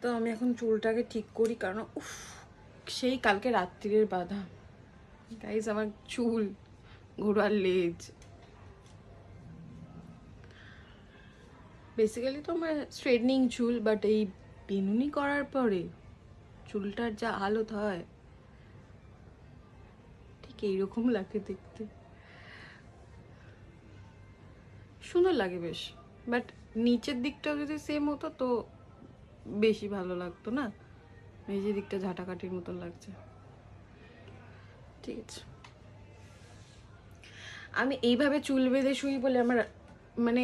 তো আমি এখন চুলটাকে ঠিক করি, কারণ উফ সেই কালকে রাত্রিরের বাধা গাইজ, আমার চুল ঘোড়ার লেজ। বেসিক্যালি তো আমার স্ট্রেটনিং চুল, বাট এই বেনুনি করার পরে চুলটার যা হালত হয়, ঠিক এইরকম লাগে দেখতে। সুন্দর লাগে বেশ, বাট নিচের দিকটাও যদি সেম হতো তো বেশি ভালো লাগতো না। এই যে দিকটা ঝাঁটাকাঠির মতন লাগছে। ঠিক আছে, আমি এইভাবে চুল বেঁধে শুই বলে আমার মানে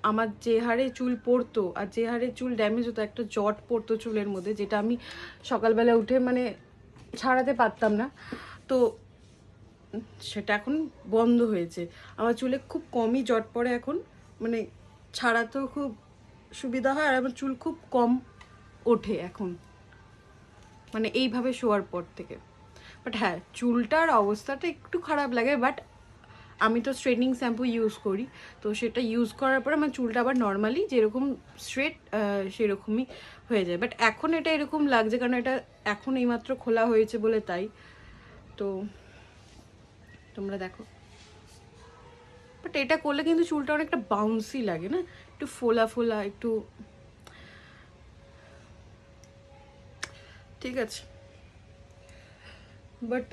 আমার যে হারে চুল পড়তো আর যে হারে চুল ড্যামেজ হতো, একটা জট পড়তো চুলের মধ্যে, যেটা আমি সকালবেলা উঠে মানে ছাড়াতে পারতাম না। তো সেটা এখন বন্ধ হয়েছে। আমার চুলে খুব কমই জট পড়ে এখন, মানে ছাড়াতেও খুব সুবিধা হয়, আর আমার চুল খুব কম ওঠে এখন, মানে এইভাবে শোয়ার পর থেকে। বাট হ্যাঁ, চুলটার অবস্থাটা একটু খারাপ লাগে, বাট আমি তো স্ট্রেটনিং শ্যাম্পু ইউজ করি, তো সেটা ইউজ করার পর আমার চুলটা আবার নর্মালি যেরকম স্ট্রেট সেরকমই হয়ে যায়। বাট এখন এটা এরকম লাগছে কারণ এটা এখন এইমাত্র খোলা হয়েছে বলে, তাই তো তোমরা দেখো। বাট এটা করলে কিন্তু চুলটা অনেকটা বাউন্সি লাগে না, একটু ফোলা ফোলা একটু। ঠিক আছে, বাট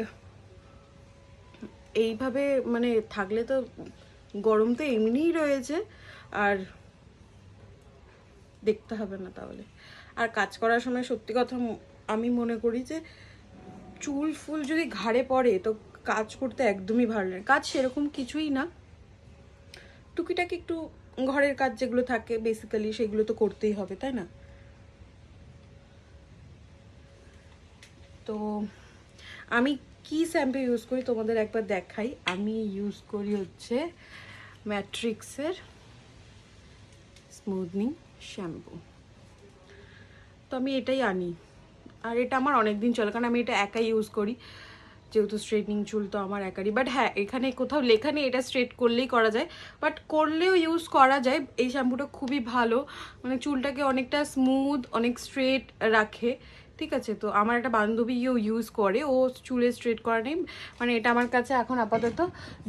এইভাবে মানে থাকলে তো, গরম তো এমনিই রয়েছে, আর দেখতে হবে না তাহলে। আর কাজ করার সময় সত্যি কথা আমি মনে করি যে চুল ফুল যদি ঘাড়ে পড়ে তো কাজ করতে একদমই ভালো লাগে। কাজ সেরকম কিছুই না, টুকিটাকি একটু ঘরের কাজ যেগুলো থাকে বেসিক্যালি সেগুলো তো করতেই হবে, তাই না? তো আমি কি শ্যাম্পু ইউজ করি তোমাদের একবার দেখাই। আমি ইউজ করি হচ্ছে ম্যাট্রিক্সের স্মুথনিং শ্যাম্পু। তো আমি এটাই আনি, আর এটা আমার অনেক দিন চলে, কারণ আমি এটা একাই ইউজ করি, যেহেতু স্ট্রেটনিং চুল তো আমার একারই। বাট হ্যাঁ, এখানে কোথাও লেখা নেই এটা স্ট্রেট করলেই করা যায়, বাট করলেও ইউজ করা যায়। এই শ্যাম্পুটা খুবই ভালো, মানে চুলটাকে অনেকটা স্মুথ অনেক স্ট্রেট রাখে। ঠিক আছে, তো আমার একটা বান্ধবীও ইউজ করে, ও চুলে স্ট্রেট করা নেই, মানে এটা আমার কাছে এখন আপাতত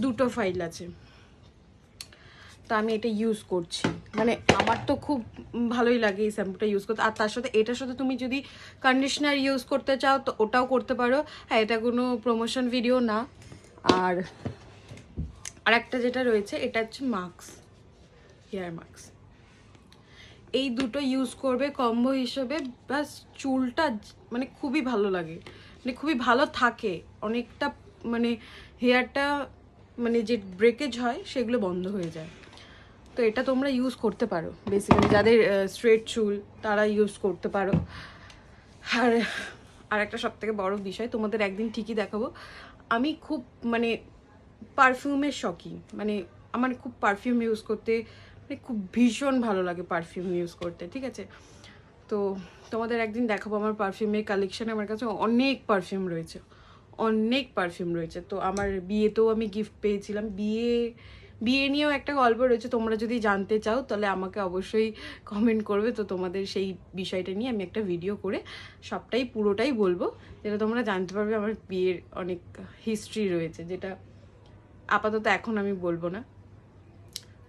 2টো ফাইল আছে, তো আমি এটা ইউজ করছি। মানে আমার তো খুব ভালোই লাগে এই শ্যাম্পুটা ইউজ করতে। আর তার সাথে এটার সাথে তুমি যদি কন্ডিশনার ইউজ করতে চাও তো ওটাও করতে পারো। হ্যাঁ, এটা কোনো প্রমোশন ভিডিও না। আর আরেকটা যেটা রয়েছে এটা হচ্ছে মাস্ক, হেয়ার মাস্ক। এই দুটো ইউজ করবে কম্বো হিসেবে, ব্যাস চুলটা মানে খুবই ভালো লাগে, মানে খুবই ভালো থাকে অনেকটা, মানে হেয়ারটা মানে যে ব্রেকেজ হয় সেগুলো বন্ধ হয়ে যায়। তো এটা তোমরা ইউজ করতে পারো, বেসিক্যালি যাদের স্ট্রেট চুল তারা ইউজ করতে পারো। আর একটা সব থেকে বড় বিষয় তোমাদের একদিন ঠিকই দেখাবো, আমি খুব মানে পারফিউমের শখী, মানে আমার খুব পারফিউম ইউজ করতে মানে খুব ভীষণ ভালো লাগে পারফিউম ইউজ করতে। ঠিক আছে, তো তোমাদের একদিন দেখাবো আমার পারফিউমের কালেকশানে। আমার কাছে অনেক পারফিউম রয়েছে, অনেক পারফিউম রয়েছে। তো আমার বিয়েতেও আমি গিফট পেয়েছিলাম, বিয়ে নিয়েও একটা গল্প রয়েছে, তোমরা যদি জানতে চাও তাহলে আমাকে অবশ্যই কমেন্ট করবে। তো তোমাদের সেই বিষয়টা নিয়ে আমি একটা ভিডিও করে সবটাই পুরোটাই বলবো, যেটা তোমরা জানতে পারবে আমার বিয়ের অনেক হিস্ট্রি রয়েছে, যেটা আপাতত এখন আমি বলবো না।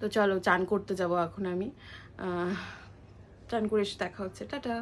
তো চলো চান করতে যাবো এখন আমি, চান করে এসে দেখা হচ্ছে, টাটা।